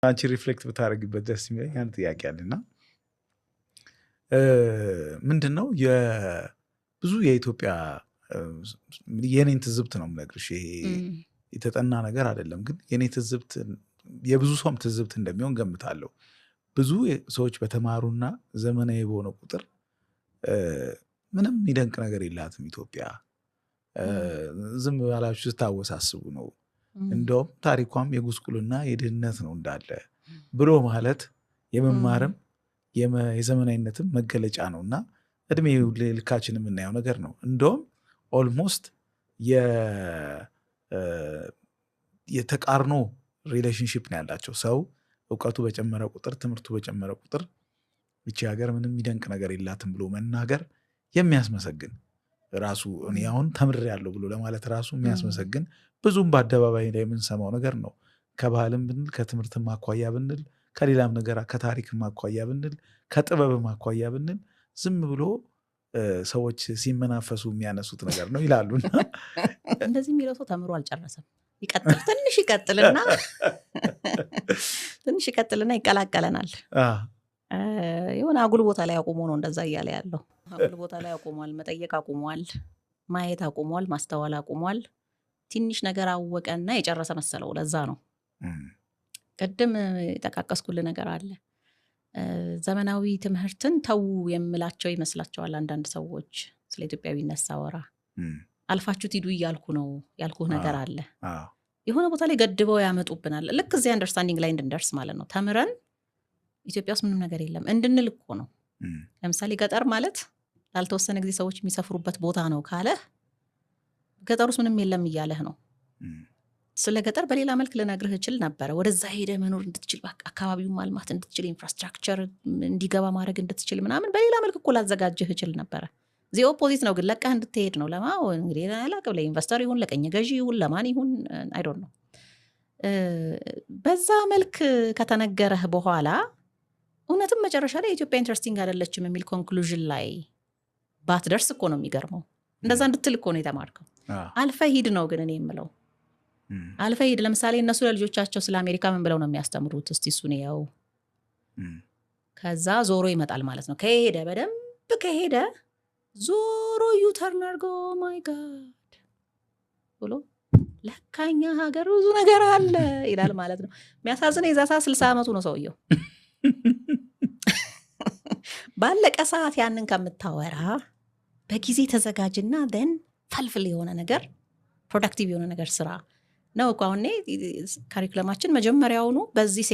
አንቺ ሪፍሌክት ብታደርግበት ደስ የሚለኝ አንድ ጥያቄ አለና ምንድነው ብዙ የኢትዮጵያ የኔን ትዝብት ነው የምነግርሽ። ይሄ የተጠና ነገር አይደለም፣ ግን የኔ ትዝብት የብዙ ሰውም ትዝብት እንደሚሆን ገምታለሁ። ብዙ ሰዎች በተማሩና ዘመናዊ በሆነ ቁጥር ምንም የሚደንቅ ነገር የላትም ኢትዮጵያ። ዝም ባላችሁ ስታወሳስቡ ነው። እንደውም ታሪኳም የጉስቁልና የድህነት ነው እንዳለ ብሎ ማለት የመማርም የዘመናዊነትም መገለጫ ነውና እድሜ ልካችን የምናየው ነገር ነው። እንደውም ኦልሞስት የተቃርኖ ሪሌሽንሺፕ ነው ያላቸው። ሰው እውቀቱ በጨመረ ቁጥር፣ ትምህርቱ በጨመረ ቁጥር ይቺ ሀገር ምንም የሚደንቅ ነገር የላትም ብሎ መናገር የሚያስመሰግን ራሱ እኔ አሁን ተምሬያለሁ ብሎ ለማለት ራሱ የሚያስመሰግን ብዙም በአደባባይ ላይ የምንሰማው ነገር ነው። ከባህልም ብንል፣ ከትምህርትም አኳያ ብንል፣ ከሌላም ነገር ከታሪክም አኳያ ብንል፣ ከጥበብም አኳያ ብንል ዝም ብሎ ሰዎች ሲመናፈሱ የሚያነሱት ነገር ነው ይላሉና እንደዚህ የሚለው ሰው ተምሮ አልጨረሰም። ትንሽ ይቀጥልና ይቀላቀለናል። የሆነ አጉል ቦታ ላይ አቁሞ ነው እንደዛ እያለ ያለው። አጉል ቦታ ላይ አቁሟል። መጠየቅ አቁሟል። ማየት አቁሟል። ማስተዋል አቁሟል። ትንሽ ነገር አወቀና የጨረሰ መሰለው። ለዛ ነው ቅድም የጠቃቀስኩልህ ነገር አለ። ዘመናዊ ትምህርትን ተው የምላቸው ይመስላቸዋል አንዳንድ ሰዎች። ስለ ኢትዮጵያዊነት ሳወራ አልፋችሁት ሂዱ እያልኩ ነው ያልኩህ ነገር አለ። የሆነ ቦታ ላይ ገድበው ያመጡብናል። ልክ እዚህ አንደርስታንዲንግ ላይ እንድንደርስ ማለት ነው። ተምረን ኢትዮጵያ ውስጥ ምንም ነገር የለም እንድንል እኮ ነው። ለምሳሌ ገጠር ማለት ላልተወሰነ ጊዜ ሰዎች የሚሰፍሩበት ቦታ ነው ካለህ ገጠር ውስጥ ምንም የለም እያለህ ነው። ስለ ገጠር በሌላ መልክ ልነግርህ እችል ነበረ። ወደዛ ሄደ መኖር እንድትችል፣ አካባቢውን ማልማት እንድትችል፣ ኢንፍራስትራክቸር እንዲገባ ማድረግ እንድትችል ምናምን በሌላ መልክ እኮ ላዘጋጅህ እችል ነበረ። ዚ ኦፖዚት ነው ግን ለቀህ እንድትሄድ ነው። ለማ እንግዲህ ላቀብ ለኢንቨስተር ይሁን ለቀኝ ገዢ ይሁን ለማን ይሁን አይ ዶንት ኖ። በዛ መልክ ከተነገረህ በኋላ እውነትም መጨረሻ ላይ ኢትዮጵያ ኢንትረስቲንግ አይደለችም የሚል ኮንክሉዥን ላይ ባትደርስ እኮ ነው የሚገርመው። እንደዛ እንድትል እኮ ነው የተማርከው። አልፈ ሂድ ነው ግን እኔ የምለው አልፈ ሂድ። ለምሳሌ እነሱ ለልጆቻቸው ስለ አሜሪካ ምን ብለው ነው የሚያስተምሩት? እስቲ እሱን ያው ከዛ ዞሮ ይመጣል ማለት ነው። ከሄደ በደንብ ከሄደ ዞሮ ዩተርን አድርጎ ማይ ጋድ ብሎ ለካኛ ሀገር ብዙ ነገር አለ ይላል ማለት ነው። የሚያሳዝነው የዛ ሰዓት 60 ዓመቱ ነው ሰውየው። ባለቀ ሰዓት ያንን ከምታወራ በጊዜ ተዘጋጅና ደን ፈልፍል የሆነ ነገር ፕሮዳክቲቭ የሆነ ነገር ስራ ነው እኮ። አሁን ካሪኩለማችን መጀመሪያውኑ በዚህ